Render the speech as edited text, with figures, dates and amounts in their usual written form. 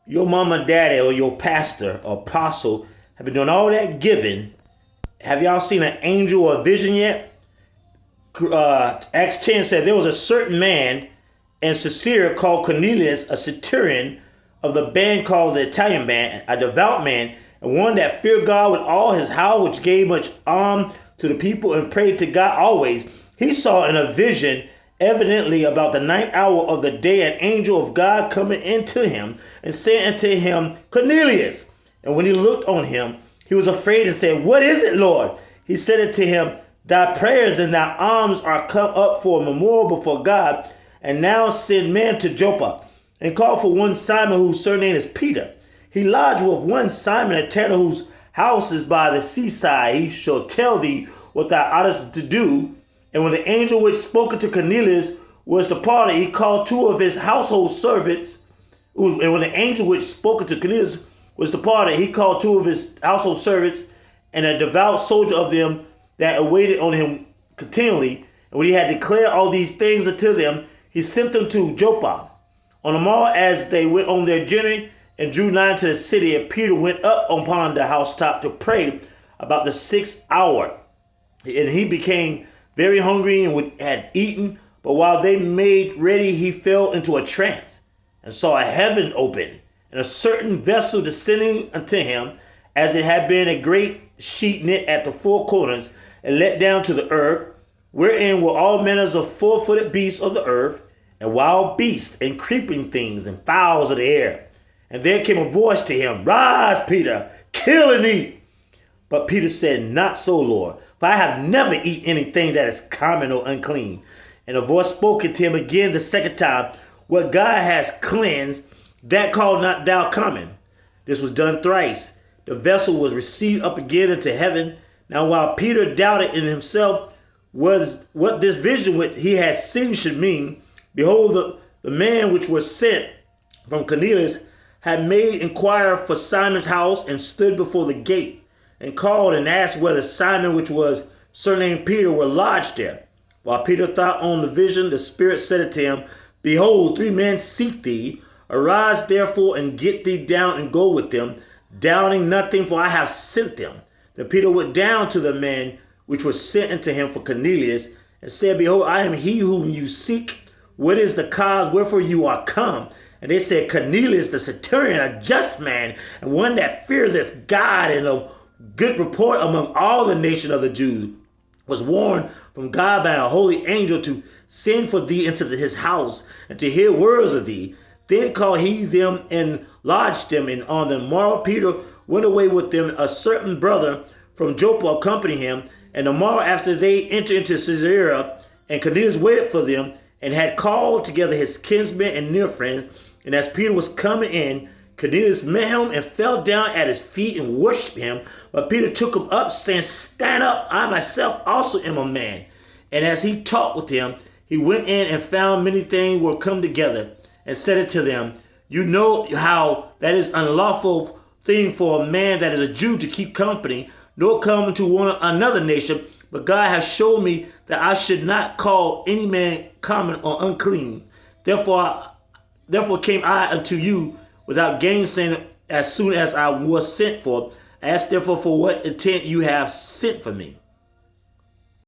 your mama, daddy, or your pastor or apostle have been doing all that giving, have y'all seen an angel or a vision yet? Acts 10 said there was a certain man in Caesarea called Cornelius, a centurion of the band called the Italian band, a devout man, and one that feared God with all his house, which gave much alms to the people and prayed to God always. He saw in a vision, evidently about the ninth hour of the day, an angel of God coming into him and saying unto him, Cornelius. And when he looked on him, he was afraid and said, What is it, Lord? He said unto him, Thy prayers and thy alms are come up for a memorial before God. And now send men to Joppa, and call for one Simon, whose surname is Peter. He lodged with one Simon, a tanner, whose house is by the seaside. He shall tell thee what thou oughtest to do. And when the angel which spoke to Cornelius was departed, he called two of his household servants. And when the angel which spoke to Cornelius was departed, he called two of his household servants and a devout soldier of them that awaited on him continually. And when he had declared all these things unto them, he sent them to Joppa. On the morrow, as they went on their journey and drew nigh to the city, and Peter went up upon the housetop to pray about the 6th hour. And he became very hungry and had eaten. But while they made ready, he fell into a trance and saw a heaven open and a certain vessel descending unto him, as it had been a great sheet knit at the four corners and let down to the earth, wherein were all manners of four-footed beasts of the earth, and wild beasts, and creeping things, and fowls of the air. And there came a voice to him, Rise, Peter, kill and eat. But Peter said, Not so, Lord, for I have never eaten anything that is common or unclean. And the voice spoke to him again the second time, What God has cleansed, that call not thou common. This was done thrice. The vessel was received up again into heaven. Now while Peter doubted in himself what this vision which he had seen should mean, behold, the man which was sent from Cornelius had made inquiry for Simon's house, and stood before the gate, and called and asked whether Simon, which was surnamed Peter, were lodged there. While Peter thought on the vision, the Spirit said unto him, Behold, 3 men seek thee. Arise therefore, and get thee down, and go with them, doubting nothing, for I have sent them. Then Peter went down to the man which was sent unto him for Cornelius, and said, Behold, I am he whom you seek. What is the cause wherefore you are come? And they said, Cornelius the centurion, a just man, and one that feareth God, and of good report among all the nation of the Jews, was warned from God by a holy angel to send for thee into his house, and to hear words of thee. Then called he them and lodged them. And on the morrow Peter went away with them. A certain brother from Joppa accompanied him. And the morrow after they entered into Caesarea, and Cornelius waited for them, and had called together his kinsmen and near friends. And as Peter was coming in, Cornelius met him and fell down at his feet and worshipped him. But Peter took him up, saying, Stand up, I myself also am a man. And as he talked with him, he went in and found many things were come together, and said it to them, You know how that is unlawful thing for a man that is a Jew to keep company, nor come to one another nation. But God has showed me that I should not call any man common or unclean. Therefore came I unto you without gainsaying as soon as I was sent for. Ask therefore for what intent you have sent for me.